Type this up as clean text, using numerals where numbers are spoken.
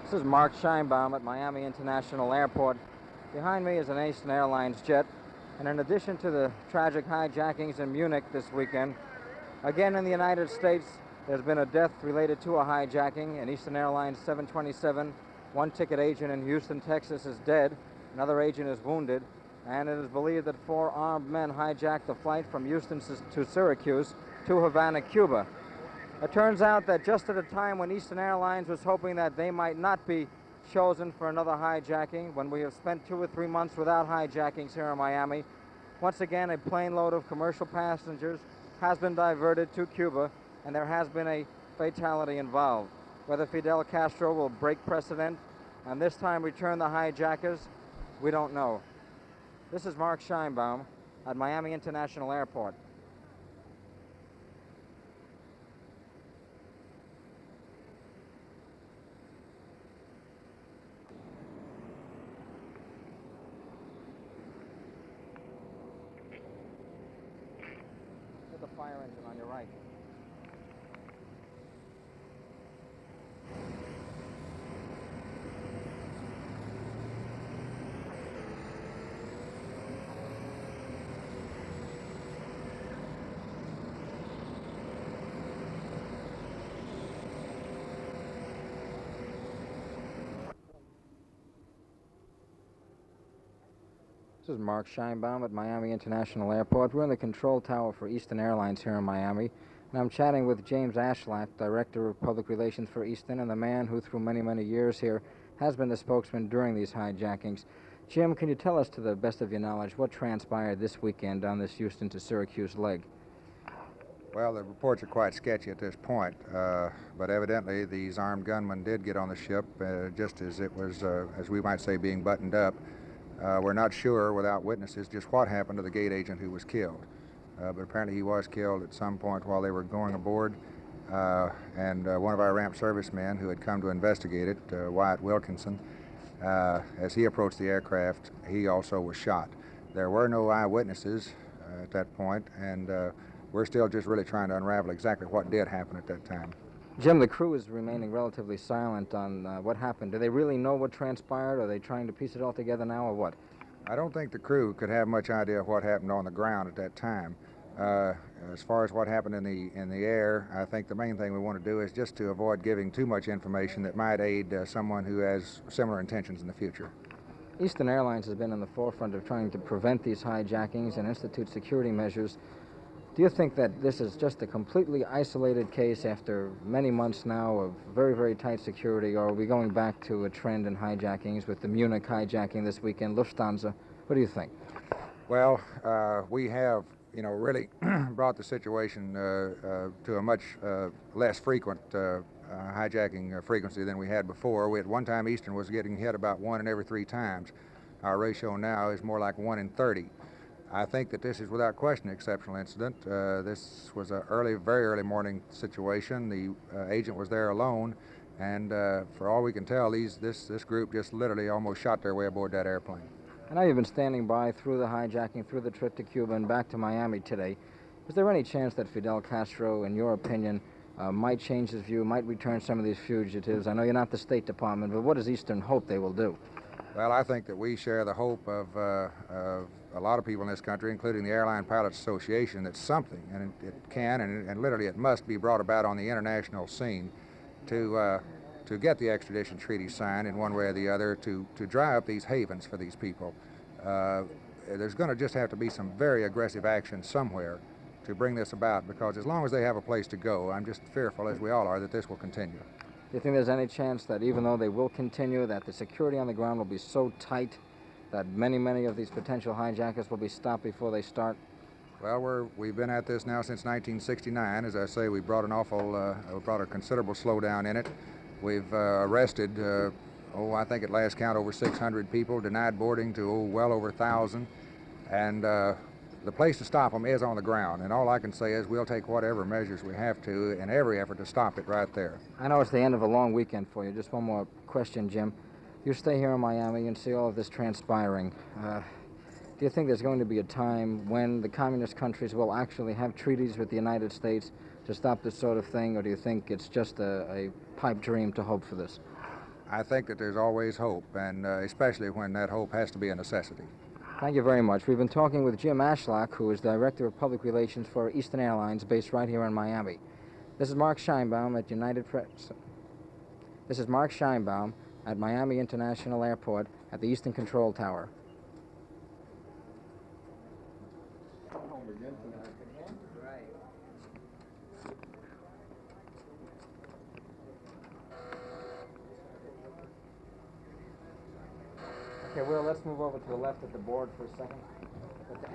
This is Mark Scheinbaum at Miami International Airport. Behind me is an Eastern Airlines jet. And in addition to the tragic hijackings in Munich this weekend, again in the United States, there's been a death related to a hijacking. An Eastern Airlines 727, one ticket agent in Houston, Texas is dead. Another agent is wounded. And it is believed that 4 armed men hijacked the flight from Houston to Syracuse to Havana, Cuba. It turns out that just at a time when Eastern Airlines was hoping that they might not be chosen for another hijacking, when we have spent 2 or 3 months without hijackings here in Miami, once again a plane load of commercial passengers has been diverted to Cuba, and there has been a fatality involved. Whether Fidel Castro will break precedent and this time return the hijackers, we don't know. This is Mark Scheinbaum at Miami International Airport. Hit the fire engine on your right. This is Mark Scheinbaum at Miami International Airport. We're in the control tower for Eastern Airlines here in Miami, and I'm chatting with James Ashlack, Director of Public Relations for Eastern, and the man who through many, many years here has been the spokesman during these hijackings. Jim, can you tell us to the best of your knowledge what transpired this weekend on this Houston to Syracuse leg? Well, the reports are quite sketchy at this point, but evidently these armed gunmen did get on the ship just as it was, as we might say, being buttoned up. We're not sure, without witnesses, just what happened to the gate agent who was killed. But apparently he was killed at some point while they were going aboard. And one of our ramp servicemen who had come to investigate it, Wyatt Wilkinson, as he approached the aircraft, he also was shot. There were no eyewitnesses at that point, and we're still just really trying to unravel exactly what did happen at that time. Jim, the crew is remaining relatively silent on what happened. Do they really know what transpired? Are they trying to piece it all together now, or what? I don't think the crew could have much idea of what happened on the ground at that time. As far as what happened in the air, I think the main thing we want to do is just to avoid giving too much information that might aid someone who has similar intentions in the future. Eastern Airlines has been in the forefront of trying to prevent these hijackings and institute security measures. Do you think that this is just a completely isolated case after many months now of very, very tight security, or are we going back to a trend in hijackings with the Munich hijacking this weekend, Lufthansa? What do you think? Well, we have, really brought the situation to a much less frequent hijacking frequency than we had before. At one time, Eastern was getting hit about 1 in every 3 times. Our ratio now is more like 1 in 30. I think that this is without question an exceptional incident. This was a very early morning situation. The agent was there alone, and for all we can tell, this group just literally almost shot their way aboard that airplane. I know you've been standing by through the hijacking, through the trip to Cuba and back to Miami today. Is there any chance that Fidel Castro, in your opinion, might change his view, might return some of these fugitives? I know you're not the State Department, but what does Eastern hope they will do? Well, I think that we share the hope of a lot of people in this country, including the Airline Pilots Association, that something, and it can and literally it must be brought about on the international scene to get the extradition treaty signed in one way or the other to dry up these havens for these people. There's going to just have to be some very aggressive action somewhere to bring this about, because as long as they have a place to go, I'm just fearful, as we all are, that this will continue. Do you think there's any chance that even though they will continue, that the security on the ground will be so tight that many, many of these potential hijackers will be stopped before they start? Well, we've been at this now since 1969. As I say, we brought a considerable slowdown in it. We've arrested, I think at last count over 600 people, denied boarding to well over 1,000, and the place to stop them is on the ground, and all I can say is we'll take whatever measures we have to in every effort to stop it right there. I know it's the end of a long weekend for you. Just one more question, Jim. You stay here in Miami and see all of this transpiring. Do you think there's going to be a time when the communist countries will actually have treaties with the United States to stop this sort of thing, or do you think it's just a pipe dream to hope for this? I think that there's always hope, and especially when that hope has to be a necessity. Thank you very much. We've been talking with Jim Ashlock, who is Director of Public Relations for Eastern Airlines, based right here in Miami. This is Mark Scheinbaum at This is Mark Scheinbaum at Miami International Airport at the Eastern Control Tower. Okay, Will, let's move over to the left at the board for a second. Okay.